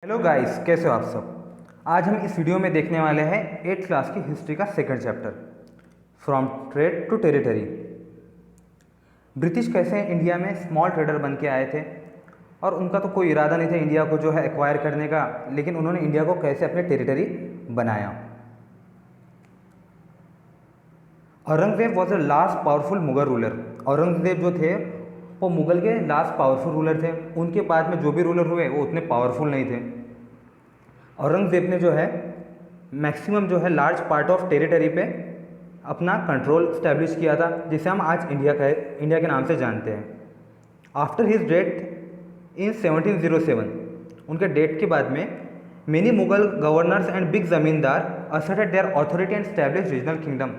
Hello guys, कैसे हो आप सब। आज हम इस वीडियो में देखने वाले हैं 8th क्लास की हिस्ट्री का second chapter, from trade to territory. British कैसे इंडिया में स्मॉल ट्रेडर बन के आए थे और उनका तो कोई इरादा नहीं था इंडिया को जो है एक्वायर करने का, लेकिन उन्होंने इंडिया को कैसे अपने टेरिटरी बनाया। Aurangzeb was the last powerful Mughal ruler. Aurangzeb जो थे वो मुगल के लास्ट पावरफुल रूलर थे। उनके बाद में जो भी रूलर हुए वो उतने पावरफुल नहीं थे। औरंगजेब ने जो है मैक्सिमम जो है लार्ज पार्ट ऑफ टेरिटरी पे अपना कंट्रोल स्टैब्लिश किया था, जिसे हम आज इंडिया के नाम से जानते हैं। आफ्टर हिज डेथ इन 1707, उनके डेथ के बाद में many Mughal governors and big zamindar asserted their authority and establish regional kingdom.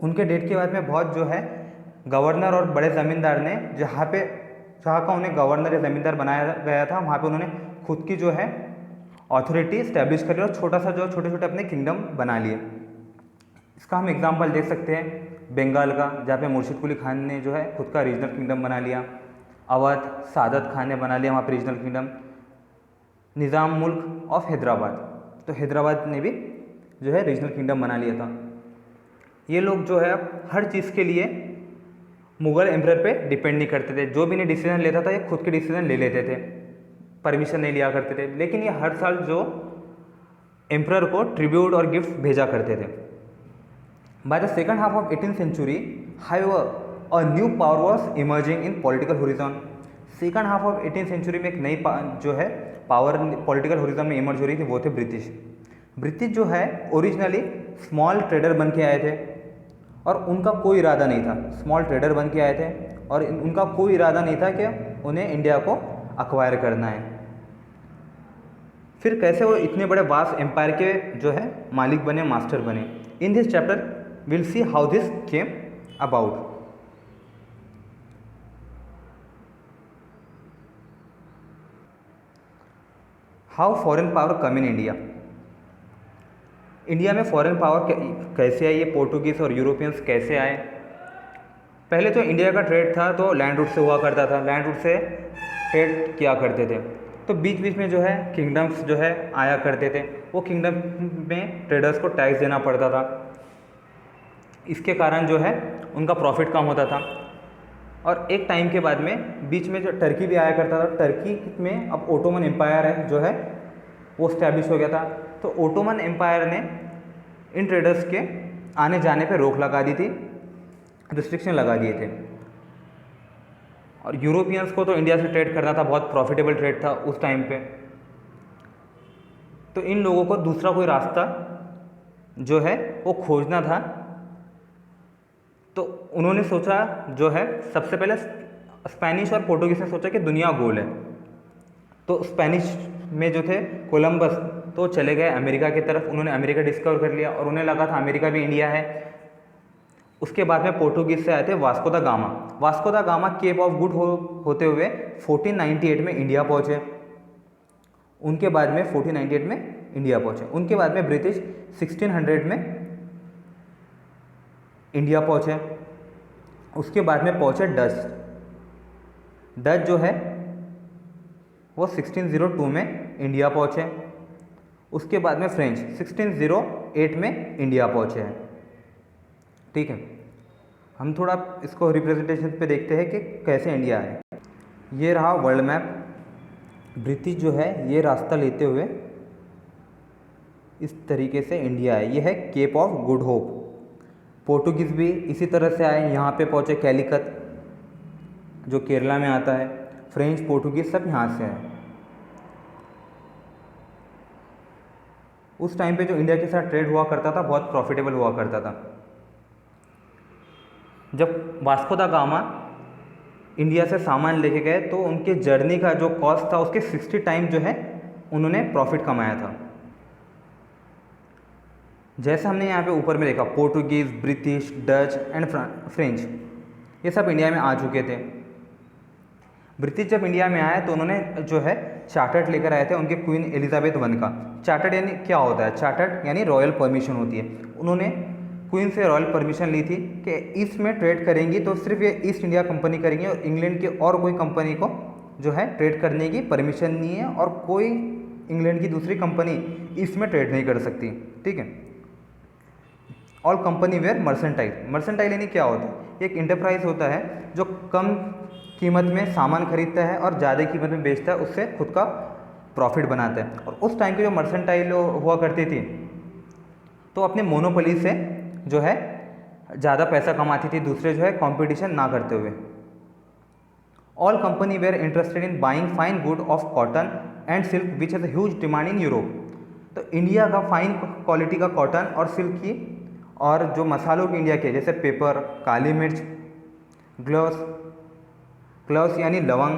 उनके डेथ के बाद में बहुत जो है गवर्नर और बड़े ज़मींदार ने जहाँ का उन्हें गवर्नर या ज़मींदार बनाया गया था, वहाँ पे उन्होंने खुद की जो है अथॉरिटी इस्टेब्लिश करी और छोटा सा जो छोटे छोटे अपने किंगडम बना लिए। इसका हम एग्जांपल देख सकते हैं बंगाल का, जहाँ पे मुर्शिद कुली खान ने जो है खुद का रीजनल किंगडम बना लिया। अवध सादत खान ने बना लिया वहाँ पे रीजनल किंगडम। निज़ाम मुल्क ऑफ हैदराबाद, तो हैदराबाद ने भी जो है रीजनल किंगडम बना लिया था। ये लोग जो है हर चीज़ के लिए मुग़ल एम्परर पे डिपेंड नहीं करते थे। जो भी इन्हें डिसीजन लेता था ये खुद के डिसीजन ले लेते थे, परमिशन नहीं लिया करते थे। लेकिन ये हर साल जो एम्परर को ट्रिब्यूट और गिफ्ट भेजा करते थे। By the second half of 18th century, however, a new power was emerging in political horizon. Second half of 18th century में एक नई जो है पावर पॉलिटिकल होरिजन में इमर्ज हो रही थी, वो थे ब्रिटिश। ब्रिटिश जो है ओरिजिनली स्मॉल ट्रेडर बन के आए थे और उनका कोई इरादा नहीं था, स्मॉल ट्रेडर बन के आए थे और उनका कोई इरादा नहीं था कि उन्हें इंडिया को अक्वायर करना है। फिर कैसे वो इतने बड़े वास्ट एम्पायर के जो है मालिक बने, मास्टर बने। In this chapter will see how this came about. How foreign power come in India. India में फॉरेन पावर कैसे आई, ये पोर्टुगीज़ और यूरोपियंस कैसे आए। पहले तो इंडिया का ट्रेड था तो लैंड रूट से हुआ करता था, लैंड रूट से ट्रेड किया करते थे। तो बीच बीच में जो है किंगडम्स जो है आया करते थे, वो किंगडम में ट्रेडर्स को टैक्स देना पड़ता था। इसके कारण जो है उनका प्रॉफिट कम होता था। और एक टाइम के बाद में बीच में जो टर्की भी आया करता था, टर्की में अब ओटोमन एम्पायर है जो है वो स्टैब्लिश हो गया था। तो ओटोमन एम्पायर ने इन ट्रेडर्स के आने जाने पे रोक लगा दी थी, रिस्ट्रिक्शन लगा दिए थे। और यूरोपियंस को तो इंडिया से ट्रेड करना था, बहुत प्रॉफिटेबल ट्रेड था उस टाइम पे। तो इन लोगों को दूसरा कोई रास्ता जो है वो खोजना था। तो उन्होंने सोचा जो है सबसे पहले स्पेनिश और पोर्टुगीज ने सोचा कि दुनिया गोल है। तो स्पेनिश में जो थे कोलंबस, तो चले गए अमेरिका की तरफ, उन्होंने अमेरिका डिस्कवर कर लिया और उन्हें लगा था अमेरिका भी इंडिया है। उसके बाद में पोर्टुगीज से आए थे वास्को दा गामा। वास्को दा गामा केप ऑफ गुड होते हुए 1498 में इंडिया पहुँचे। उनके बाद में 1498 में इंडिया पहुँचे। उनके बाद में ब्रिटिश 1600 में इंडिया पहुँचे। उसके बाद में पहुँचे डच जो है वो 1602 में इंडिया पहुँचे। उसके बाद में फ्रेंच 1608 में इंडिया पहुँचे हैं। ठीक है, हम थोड़ा इसको रिप्रेजेंटेशन पे देखते हैं कि कैसे इंडिया है। ये रहा वर्ल्ड मैप। ब्रिटिश जो है ये रास्ता लेते हुए इस तरीके से इंडिया है। ये है Cape of Good Hope. Portuguese भी इसी तरह से आए, यहाँ पे पहुँचे कैलिकत जो केरला में आता है। फ्रेंच पोर्टुगीज़ सब यहाँ से आए। उस टाइम पे जो इंडिया के साथ ट्रेड हुआ करता था बहुत प्रॉफिटेबल हुआ करता था। जब वास्को दा गामा इंडिया से सामान लेके गए तो उनके जर्नी का जो कॉस्ट था उसके 60 टाइम जो है उन्होंने प्रॉफिट कमाया था। जैसे हमने यहाँ पे ऊपर में देखा Portuguese, British, Dutch and French ये सब इंडिया में आ चुके थे। ब्रिटिश जब इंडिया में आए तो उन्होंने जो है चार्टर्ड लेकर आए थे उनके क्वीन एलिजाबेथ वन का। चार्टर्ड यानी क्या होता है? चार्टर्ड यानी रॉयल परमिशन होती है। उन्होंने क्वीन से रॉयल परमिशन ली थी कि ईस्ट में ट्रेड करेंगी तो सिर्फ ये ईस्ट इंडिया कंपनी करेंगी और इंग्लैंड की और कोई कंपनी को जो है ट्रेड करने की परमिशन नहीं है और कोई इंग्लैंड की दूसरी कंपनी इसमें ट्रेड नहीं कर सकती। ठीक है। All company were mercantile. Mercantile यानी क्या होता है? एक इंटरप्राइज होता है जो कम कीमत में सामान खरीदता है और ज़्यादा कीमत में बेचता है, उससे खुद का प्रॉफिट बनाता है। और उस टाइम की जो मर्सेंटाइल हुआ करती थी तो अपने मोनोपोली से जो है ज़्यादा पैसा कमाती थी, दूसरे जो है कंपटीशन ना करते हुए। All company were interested in buying fine good of cotton and silk which has huge demand in Europe. तो इंडिया का फाइन क्वालिटी का कॉटन और सिल्क की और जो मसालों की इंडिया के जैसे पेपर, काली मिर्च, क्लोव्स यानी लवंग,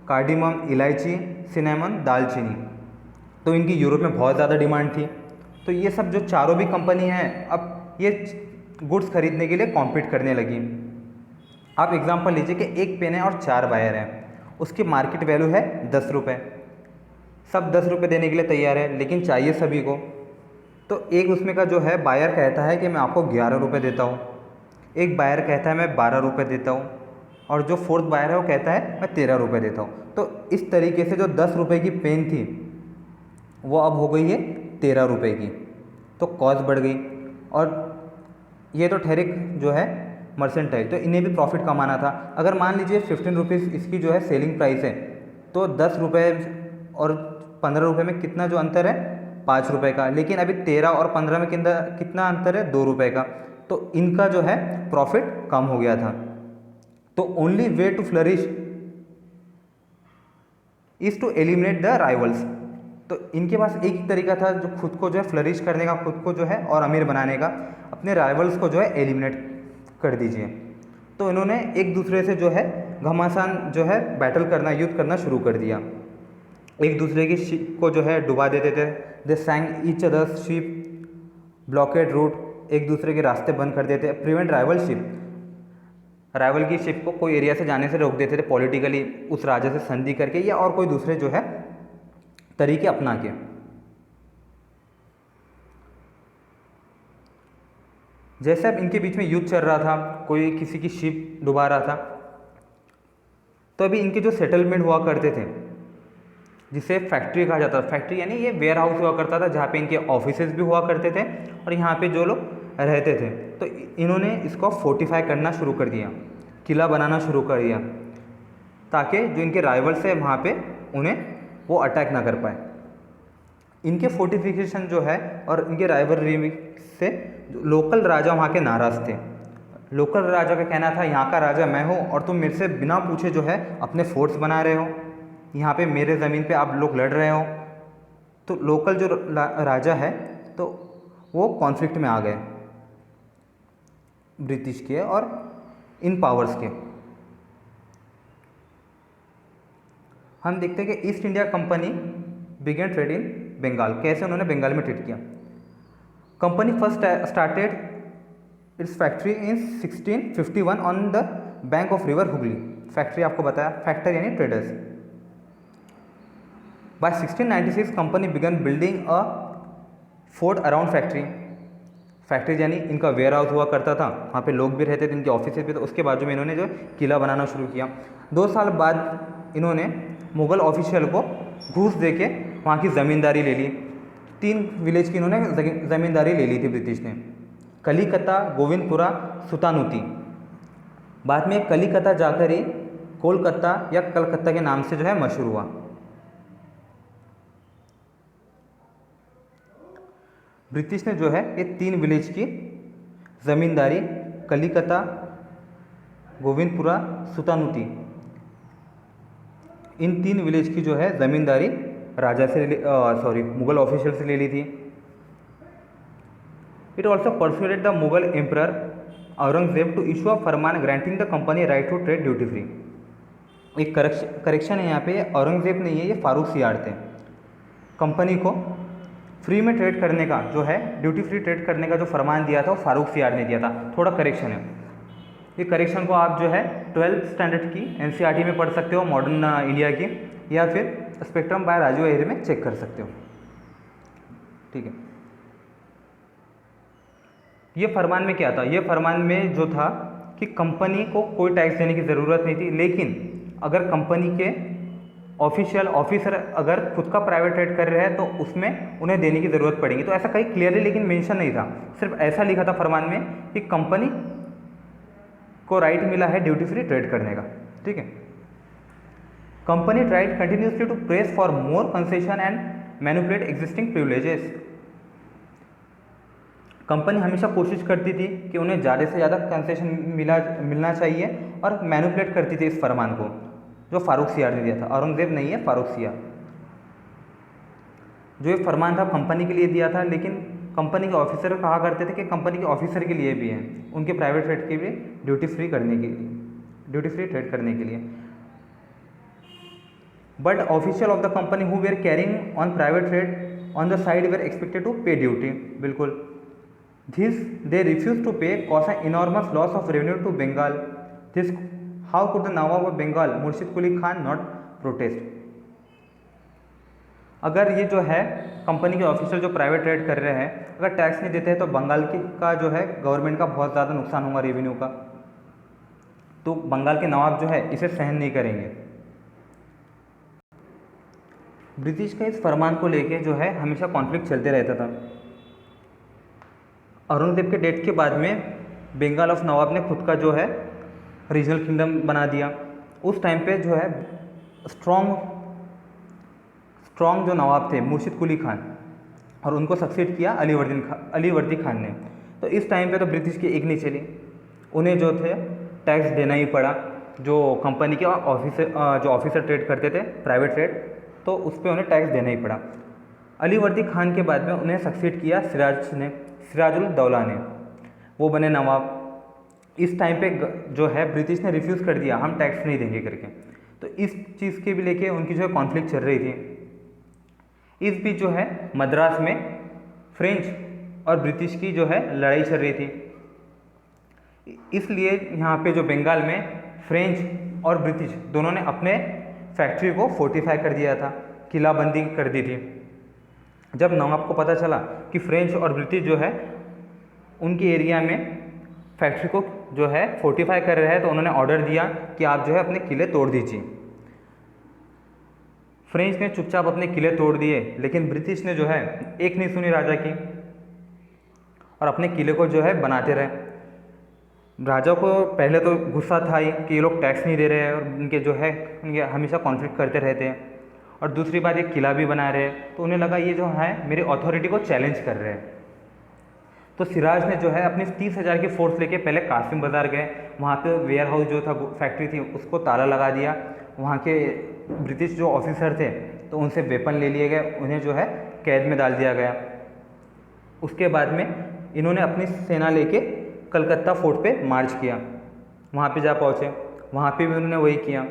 कार्डिमम इलायची, सिनेमन दालचीनी, तो इनकी यूरोप में बहुत ज़्यादा डिमांड थी। तो ये सब जो चारों भी कंपनी हैं अब ये गुड्स खरीदने के लिए कॉम्पीट करने लगी। आप एग्जांपल लीजिए कि एक पेन है और 4 बायर हैं, उसकी मार्केट वैल्यू है 10 रुपये। सब 10 रुपये देने के लिए तैयार है, लेकिन चाहिए सभी को। तो एक उसमें का जो है बायर कहता है कि मैं आपको 11 रुपये देता हूँ, एक बायर कहता है मैं 12 रुपये देता हूँ, और जो फोर्थ बायर है वो कहता है मैं 13 रुपये देता हूँ। तो इस तरीके से जो 10 रुपये की पेन थी वो अब हो गई है 13 रुपये की, तो कॉस्ट बढ़ गई। और ये तो ठहरिक जो है मर्सेंटाइल, तो इन्हें भी प्रॉफिट कमाना था। अगर मान लीजिए 15 रुपीज़ इसकी जो है सेलिंग प्राइस है, तो 10 रुपये और 15 रुपये में कितना जो अंतर है 5 रुपये का, लेकिन अभी 13 और 15 में कितना अंतर है 2 रुपये का, तो इनका जो है प्रॉफिट कम हो गया था। तो only way to flourish is to eliminate the rivals. तो इनके पास एक ही तरीका था जो खुद को जो है फ्लरिश करने का, खुद को जो है और अमीर बनाने का, अपने राइवल्स को जो है एलिमिनेट कर दीजिए। तो इन्होंने एक दूसरे से जो है घमासान जो है बैटल करना, युद्ध करना शुरू कर दिया। एक दूसरे की शिप को जो है डुबा देते थे। They sank each others ship, blockade route, एक दूसरे के रास्ते बंद कर देते। प्रिवेंट राइवल शिप, राइवल की शिप को कोई एरिया से जाने से रोक देते थे पॉलिटिकली, उस राजा से संधि करके या और कोई दूसरे जो है तरीके अपना के। जैसे अब इनके बीच में युद्ध चल रहा था, कोई किसी की शिप डुबा रहा था, तो अभी इनके जो सेटलमेंट हुआ करते थे जिसे फैक्ट्री कहा जाता था। फैक्ट्री यानी ये वेयर हाउस हुआ करता था जहाँ पे इनके ऑफिसेज भी हुआ करते थे और यहाँ पे जो लोग रहते थे। तो इन्होंने इसको फोर्टिफाई करना शुरू कर दिया, किला बनाना शुरू कर दिया, ताकि जो इनके राइवल्स है वहाँ पे उन्हें वो अटैक ना कर पाए। इनके फोर्टिफिकेशन जो है और इनके राइवलरी से लोकल राजा वहाँ के नाराज़ थे। लोकल राजा का कहना था यहाँ का राजा मैं हूँ और तुम मेरे से बिना पूछे जो है अपने फोर्ट्स बना रहे हो, यहाँ पे मेरे ज़मीन पे आप लोग लड़ रहे हो। तो लोकल जो राजा है तो वो कॉन्फ्लिक्ट में आ गए ब्रिटिश के और इन पावर्स के। हम देखते हैं कि East India Company began trade in Bengal. कैसे उन्होंने बंगाल में ट्रेड किया? Company first started its factory in 1651 on the bank of river Hooghly. Factory आपको बताया, फैक्टर यानी traders. By 1696 company began building a fort around factory. Factory यानी इनका वेयर हाउस हुआ करता था, वहाँ पे लोग भी रहते थे, इनके ऑफिस भी थे। उसके बाजू में इन्होंने जो किला बनाना शुरू किया। 2 साल बाद इन्होंने मुग़ल ऑफिशियल को घूस देके वहाँ की ज़मींदारी ले ली। 3 विलेज की इन्होंने ज़मींदारी ले ली थी ब्रिटिश ने, कलिकता, गोविंदपुरा, सुतानुती। बाद में कलिकता जाकर ही कोलकाता या कलकत्ता के नाम से जो है मशहूर हुआ। ब्रिटिश ने जो है ये 3 विलेज की ज़मींदारी कलिकता, गोविंदपुरा, सुतानुती, इन 3 विलेज की जो है ज़मींदारी राजा से मुग़ल ऑफिशियल से ले ली थी। It also persuaded the Mughal emperor Aurangzeb to issue a farman granting the company right to trade duty free. एक करेक्शन है यहाँ पे, औरंगजेब नहीं है, ये फारूक सियार थे। कंपनी को फ्री में ट्रेड करने का जो है, ड्यूटी फ्री ट्रेड करने का जो फरमान दिया था वो फारूक सियार ने दिया था। थोड़ा करेक्शन है, ये करेक्शन को आप जो है 12th स्टैंडर्ड की NCERT में पढ़ सकते हो, मॉडर्न इंडिया की, या फिर स्पेक्ट्रम बाय राजू अहिर में चेक कर सकते हो। ठीक है, ये फरमान में क्या था? ये फरमान में जो था कि कंपनी को कोई टैक्स देने की ज़रूरत नहीं थी, लेकिन अगर कंपनी के ऑफिशियल ऑफिसर अगर खुद का प्राइवेट ट्रेड कर रहे हैं तो उसमें उन्हें देने की ज़रूरत पड़ेगी। तो ऐसा कहीं क्लियरली लेकिन मेंशन नहीं था, सिर्फ ऐसा लिखा था फरमान में कि कंपनी को राइट मिला है ड्यूटी फ्री ट्रेड करने का। ठीक है, company tried continuously to press for more concession and manipulate existing privileges. Company हमेशा कोशिश करती थी कि उन्हें ज़्यादा से ज़्यादा कंसेशन मिलना चाहिए और मैनिपुलेट करती थी इस फरमान को जो फारूक सियार ने दिया था। औरंगज़ेब नहीं है, फारूक सियार। जो ये फरमान था कंपनी के लिए दिया था, लेकिन कंपनी के ऑफिसर कहा करते थे कि कंपनी के ऑफिसर के लिए भी है, उनके प्राइवेट ट्रेड के भी ड्यूटी फ्री ट्रेड करने के लिए। But official of the company who were carrying on private trade on the side were expected to pay duty. बिल्कुल, this they refuse to pay cause an enormous loss of revenue to Bengal. This how could the nawab of Bengal Murshid Quli Khan not protest. अगर ये जो है company के officer जो private trade कर रहे हैं अगर टैक्स नहीं देते हैं तो बंगाल का जो है गवर्नमेंट का बहुत ज़्यादा नुकसान होगा रेवेन्यू का, तो बंगाल के नवाब जो है इसे सहन नहीं करेंगे। ब्रिटिश का इस फरमान को लेके जो है हमेशा कॉन्फ्लिक्ट चलते रहता था। औरंगजेब के डेथ के बाद में बंगाल ऑफ नवाब ने खुद का जो है रीजनल किंगडम बना दिया। उस टाइम पे जो है स्ट्रॉन्ग जो नवाब थे मुर्शिद कुली खान, और उनको सक्सीड किया अलीवर्दी खान ने। तो इस टाइम पे तो ब्रिटिश की एक नहीं चली, उन्हें जो थे टैक्स देना ही पड़ा। जो कंपनी के ऑफिसर ट्रेड करते थे प्राइवेट ट्रेड, तो उस पर उन्हें टैक्स देना ही पड़ा। अलीवर्दी खान के बाद में उन्हें सक्सीड किया सिराजुल दौला ने, वो बने नवाब। इस टाइम पे जो है ब्रिटिश ने रिफ्यूज़ कर दिया, हम टैक्स नहीं देंगे करके। तो इस चीज़ के भी लेके उनकी जो है कॉन्फ्लिक्ट चल रही थी। इस बीच जो है मद्रास में फ्रेंच और ब्रिटिश की जो है लड़ाई चल रही थी। इसलिए यहाँ पे जो बंगाल में फ्रेंच और ब्रिटिश दोनों ने अपने फैक्ट्री को फोर्टिफाई कर दिया था, किलाबंदी कर दी थी। जब नवाब को पता चला कि फ्रेंच और ब्रिटिश जो है उनके एरिया में फैक्ट्री को जो है फोर्टिफाई कर रहे हैं, तो उन्होंने ऑर्डर दिया कि आप जो है अपने किले तोड़ दीजिए। फ्रेंच ने चुपचाप अपने किले तोड़ दिए, लेकिन ब्रिटिश ने जो है एक नहीं सुनी राजा की और अपने किले को जो है बनाते रहे। राजा को पहले तो गुस्सा था ही कि ये लोग टैक्स नहीं दे रहे हैं और उनके जो है उनके हमेशा कॉन्फ्लिक्ट करते रहते हैं, और दूसरी बात ये किला भी बना रहे हैं, तो उन्हें लगा ये जो है मेरी अथॉरिटी को चैलेंज कर रहे हैं। तो सिराज ने जो है अपनी 30,000 की फोर्स लेके पहले कासिम बाज़ार गए, वहाँ पे वेयर हाउस जो था फैक्ट्री थी उसको ताला लगा दिया। वहाँ के ब्रिटिश जो ऑफिसर थे तो उनसे वेपन ले लिए गए, उन्हें जो है कैद में डाल दिया गया। उसके बाद में इन्होंने अपनी सेना लेके कलकत्ता फोर्ट पे मार्च किया। वहाँ पे जा पहुँचे, वहाँ पे भी उन्होंने वही किया,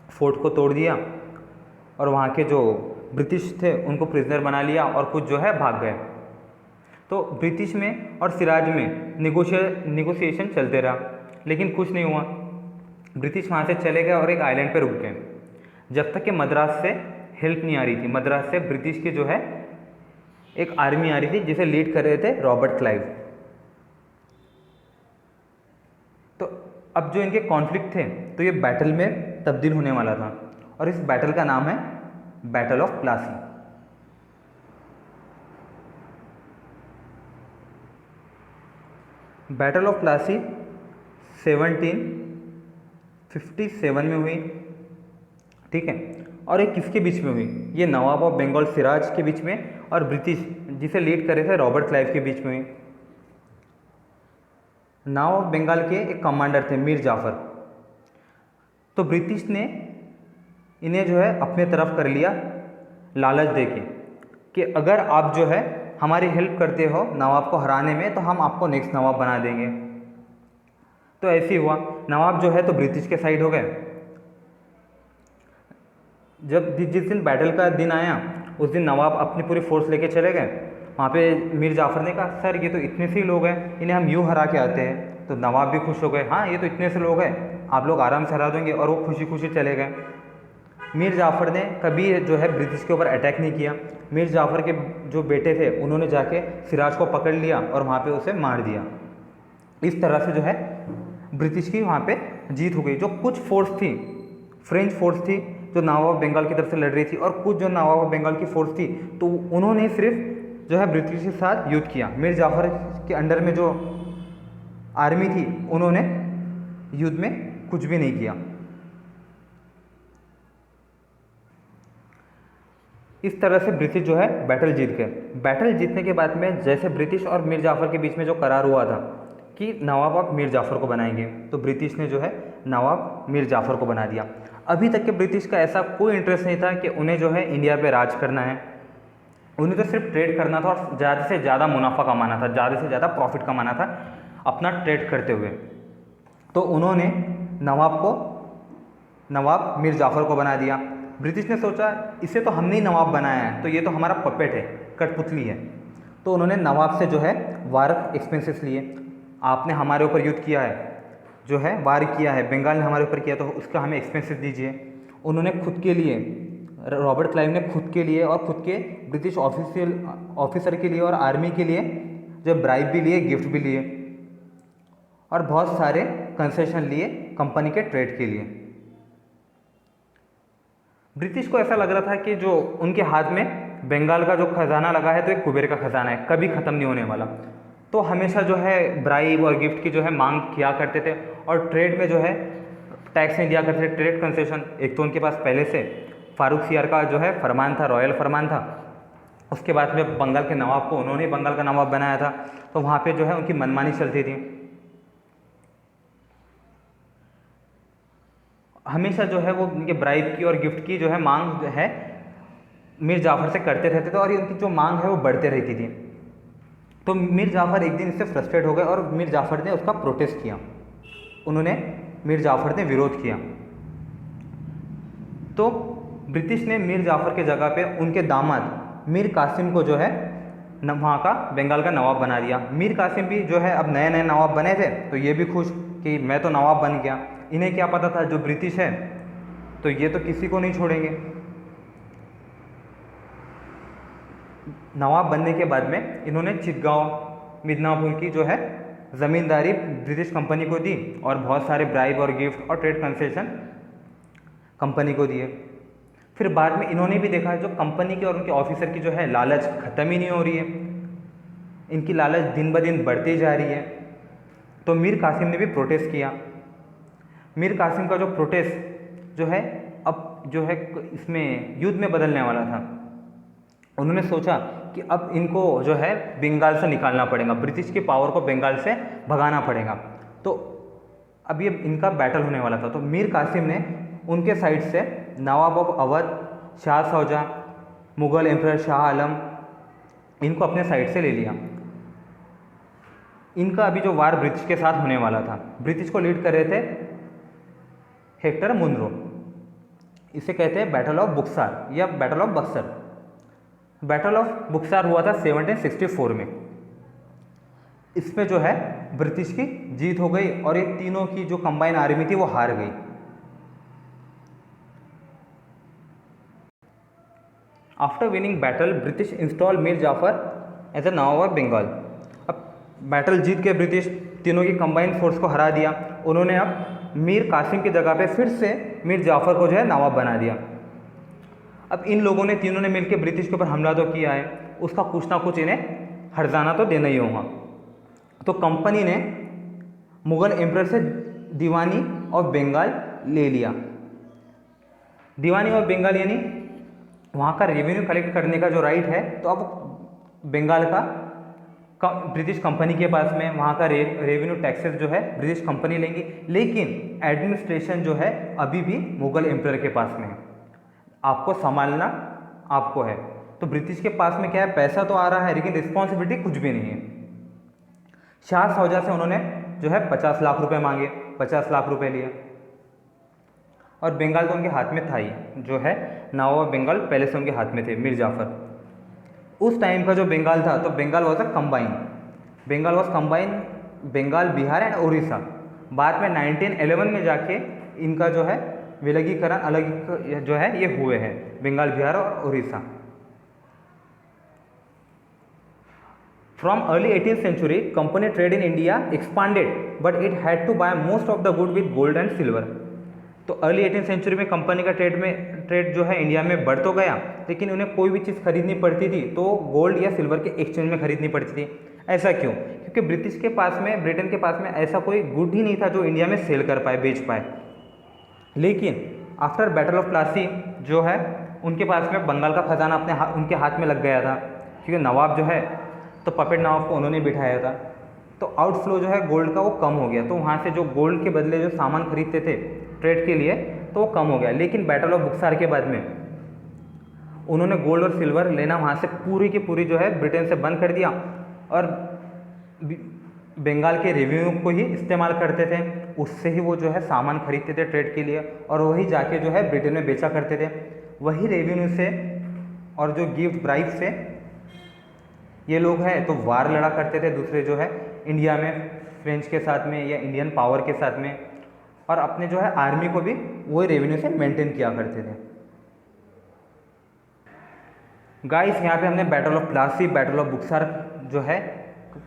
फोर्ट को तोड़ दिया और वहाँ के जो ब्रिटिश थे उनको प्रिजनर बना लिया और कुछ जो है भाग गए। तो ब्रिटिश में और सिराज में निगोशिएशन चलते रहा, लेकिन कुछ नहीं हुआ। ब्रिटिश वहाँ से चले गए और एक आइलैंड पे रुक गए जब तक कि मद्रास से हेल्प नहीं आ रही थी। मद्रास से ब्रिटिश की जो है एक आर्मी आ रही थी जिसे लीड कर रहे थे रॉबर्ट क्लाइव। तो अब जो इनके कॉन्फ्लिक्ट थे तो ये बैटल में तब्दील होने वाला था, और इस बैटल का नाम है battle of Plassey. Battle of Plassey 1757 में हुई, ठीक है। और ये किसके बीच में हुई? ये नवाब ऑफ बंगाल सिराज के बीच में और ब्रिटिश जिसे लीड कर रहे थे रॉबर्ट क्लाइव के बीच में हुई। नवाब ऑफ बंगाल के एक कमांडर थे मीर जाफर। तो ब्रिटिश ने इन्हें जो है अपने तरफ कर लिया लालच देके कि अगर आप जो है हमारी हेल्प करते हो नवाब को हराने में तो हम आपको नेक्स्ट नवाब बना देंगे। तो ऐसे ही हुआ, नवाब जो है तो ब्रिटिश के साइड हो गए। जब जिस दिन बैटल का दिन आया उस दिन नवाब अपनी पूरी फोर्स लेके चले गए। वहाँ पे मीर जाफर ने कहा सर ये तो इतने से ही लोग हैं, इन्हें हम यूँ हरा के आते हैं। तो नवाब भी खुश हो गए, हाँ ये तो इतने से लोग हैं, आप लोग आराम से हरा देंगे, और वो खुशी खुशी चले गए। मीर जाफ़र ने कभी जो है ब्रिटिश के ऊपर अटैक नहीं किया। मीर जाफ़र के जो बेटे थे उन्होंने जाके सिराज को पकड़ लिया और वहाँ पे उसे मार दिया। इस तरह से जो है ब्रिटिश की वहाँ पे जीत हो गई। जो कुछ फोर्स थी, फ्रेंच फोर्स थी जो नवाब ऑफ बंगाल की तरफ से लड़ रही थी और कुछ जो नवाब ऑफ बंगाल की फोर्स थी, तो उन्होंने सिर्फ जो है ब्रिटिश के साथ युद्ध किया। मीर जाफर के अंडर में जो आर्मी थी उन्होंने युद्ध में कुछ भी नहीं किया। इस तरह से ब्रिटिश जो है बैटल जीत गए। बैटल जीतने के बाद में जैसे ब्रिटिश और मीर जाफ़र के बीच में जो करार हुआ था कि नवाब आप मीर जाफ़र को बनाएंगे, तो ब्रिटिश ने जो है नवाब मीर जाफ़र को बना दिया। अभी तक के ब्रिटिश का ऐसा कोई इंटरेस्ट नहीं था कि उन्हें जो है इंडिया पे राज करना है। उन्हें तो सिर्फ ट्रेड करना था और ज़्यादा से ज़्यादा मुनाफा कमाना था, ज़्यादा से ज़्यादा प्रॉफिट कमाना था अपना ट्रेड करते हुए। तो उन्होंने नवाब मीर जाफ़र को बना दिया। ब्रिटिश ने सोचा इसे तो हमने ही नवाब बनाया है, तो ये तो हमारा पपेट है, कठपुतली है। तो उन्होंने नवाब से जो है वार एक्सपेंसेस लिए। आपने हमारे ऊपर युद्ध किया है, जो है वार किया है, बंगाल ने हमारे ऊपर किया, तो उसका हमें एक्सपेंसेस दीजिए। उन्होंने खुद के लिए, रॉबर्ट क्लाइव ने खुद के लिए और खुद के ब्रिटिश ऑफिसर के लिए और आर्मी के लिए जो ब्राइब भी लिए, गिफ्ट भी लिए और बहुत सारे कंसेशन लिए कंपनी के ट्रेड के लिए। ब्रिटिश को ऐसा लग रहा था कि जो उनके हाथ में बंगाल का जो खजाना लगा है तो एक कुबेर का खजाना है, कभी ख़त्म नहीं होने वाला। तो हमेशा जो है ब्राइब और गिफ्ट की जो है मांग किया करते थे और ट्रेड में जो है टैक्स नहीं दिया करते थे, ट्रेड कंसेशन। एक तो उनके पास पहले से फारूक सियार का जो है फरमान था, रॉयल फरमान था। उसके बाद में बंगाल के नवाब को उन्होंने बंगाल का नवाब बनाया था, तो वहाँ पे जो है उनकी मनमानी चलती थी। हमेशा जो है वो उनके ब्राइब की और गिफ्ट की जो है मांग जो है मीर जाफ़र से करते रहते थे और उनकी जो मांग है वो बढ़ते रहती थी। तो मीर जाफ़र एक दिन इससे फ्रस्ट्रेट हो गए और मीर जाफ़र ने उसका प्रोटेस्ट किया। मीर जाफ़र ने विरोध किया। तो ब्रिटिश ने मीर जाफ़र के जगह पे उनके दामाद मीर कासिम को जो है वहाँ का बंगाल का नवाब बना दिया। मीर कासिम भी जो है अब नए नए नवाब बने थे, तो ये भी खुश कि मैं तो नवाब बन गया। इन्हें क्या पता था जो ब्रिटिश है तो ये तो किसी को नहीं छोड़ेंगे। नवाब बनने के बाद में इन्होंने चितगांव, मिदनापुर की जो है ज़मींदारी ब्रिटिश कंपनी को दी और बहुत सारे ब्राइब और गिफ्ट और ट्रेड कंसेशन कंपनी को दिए। फिर बाद में इन्होंने भी देखा जो कंपनी के और उनके ऑफिसर की जो है लालच ख़त्म ही नहीं हो रही है, इनकी लालच दिन ब दिन बढ़ती जा रही है। तो मीर कासिम ने भी प्रोटेस्ट किया। मीर कासिम का जो प्रोटेस्ट जो है अब जो है इसमें युद्ध में बदलने वाला था। उन्होंने सोचा कि अब इनको जो है बंगाल से निकालना पड़ेगा, ब्रिटिश की पावर को बंगाल से भगाना पड़ेगा। तो अब ये इनका बैटल होने वाला था। तो मीर कासिम ने उनके साइड से नवाब ऑफ अवध, शाह शौजा, मुग़ल एम्परर शाह आलम, इनको अपने साइड से ले लिया। इनका अभी जो वार ब्रिटिश के साथ होने वाला था, ब्रिटिश को लीड कर रहे थे हेक्टर मुनरो। इसे कहते हैं बैटल ऑफ बुक्सर या battle of Buxar. Battle of Buxar हुआ था 1764 में। इसमें जो है ब्रिटिश की जीत हो गई और ये तीनों की जो कंबाइन आर्मी थी वो हार गई। After winning battle British install Mir Jafar as a nawab of Bengal. अब बैटल जीत के ब्रिटिश तीनों की कंबाइन फोर्स को हरा दिया। उन्होंने अब मीर कासिम की जगह पे फिर से मीर जाफ़र को जो है नवाब बना दिया। अब इन लोगों ने तीनों ने मिलकर ब्रिटिश के ऊपर हमला तो किया है, उसका कुछ ना कुछ इन्हें हर्जाना तो देना ही होगा। तो कंपनी ने मुग़ल एम्परर से दीवानी ऑफ बंगाल ले लिया। दीवानी ऑफ बंगाल यानी वहाँ का रेवेन्यू कलेक्ट करने का जो राइट है, तो अब बंगाल का ब्रिटिश कंपनी के पास में वहाँ का रेवेन्यू टैक्सेस जो है ब्रिटिश कंपनी लेंगी, लेकिन एडमिनिस्ट्रेशन जो है अभी भी मुग़ल एम्परर के पास में है। आपको संभालना आपको है। तो ब्रिटिश के पास में क्या है, पैसा तो आ रहा है लेकिन रिस्पॉन्सिबिलिटी कुछ भी नहीं है। शाह शौजा से उन्होंने जो है 50 लाख रुपए मांगे, 50 लाख रुपए लिए और बंगाल तो उनके हाथ में था ही, जो है नवाब बंगाल पहले से उनके हाथ में थे मीर जाफ़र। उस टाइम का जो बंगाल था, तो Bengal was a combine, Bengal was combine Bengal, Bihar and Orissa. बाद में 1911 में जाके इनका जो है विलगीकरण अलग जो है ये हुए हैं, बंगाल, बिहार और Orissa. From early 18th century, company trade in India expanded, but it had to buy most of the good with gold and silver. तो अर्ली 18th सेंचुरी में कंपनी का ट्रेड जो है इंडिया में बढ़ तो गया, लेकिन उन्हें कोई भी चीज़ खरीदनी पड़ती थी तो गोल्ड या सिल्वर के एक्सचेंज में खरीदनी पड़ती थी। ऐसा क्यों? क्योंकि ब्रिटेन के पास में ऐसा कोई गुड ही नहीं था जो इंडिया में सेल कर पाए, बेच पाए। लेकिन आफ्टर बैटल ऑफ प्लासी जो है उनके पास में बंगाल का खजाना उनके हाथ में लग गया था, क्योंकि नवाब जो है तो पपेट नवाब को उन्होंने बिठाया था। तो आउटफ्लो जो है गोल्ड का वो कम हो गया, तो वहाँ से जो गोल्ड के बदले जो सामान खरीदते थे ट्रेड के लिए तो वो कम हो गया। लेकिन बैटल ऑफ बुक्सार के बाद में उन्होंने गोल्ड और सिल्वर लेना वहाँ से पूरी की पूरी जो है ब्रिटेन से बंद कर दिया और बंगाल के रेवेन्यू को ही इस्तेमाल करते थे, उससे ही वो जो है सामान खरीदते थे ट्रेड के लिए और वही जाके जो है ब्रिटेन में बेचा करते थे। वही रेवेन्यू से और जो गिफ्ट ब्राइब से ये लोग हैं तो वार लड़ा करते थे दूसरे जो है इंडिया में फ्रेंच के साथ में या इंडियन पावर के साथ में, और अपने जो है आर्मी को भी वही रेवेन्यू से मेंटेन किया करते थे। गाइस यहाँ पे हमने battle of Plassey, battle of Buxar जो है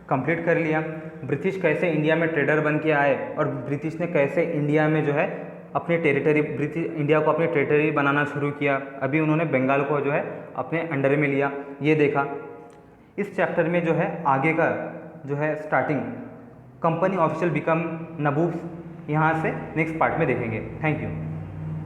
कंप्लीट कर लिया। ब्रिटिश कैसे इंडिया में ट्रेडर बन के आए और ब्रिटिश ने कैसे इंडिया में जो है अपनी इंडिया को अपनी टेरिटरी बनाना शुरू किया। अभी उन्होंने बंगाल को जो है अपने अंडर में लिया, ये देखा। इस चैप्टर में जो है आगे का जो है स्टार्टिंग कंपनी ऑफिशियल बिकम नबूब्स यहाँ से नेक्स्ट पार्ट में देखेंगे। Thank you.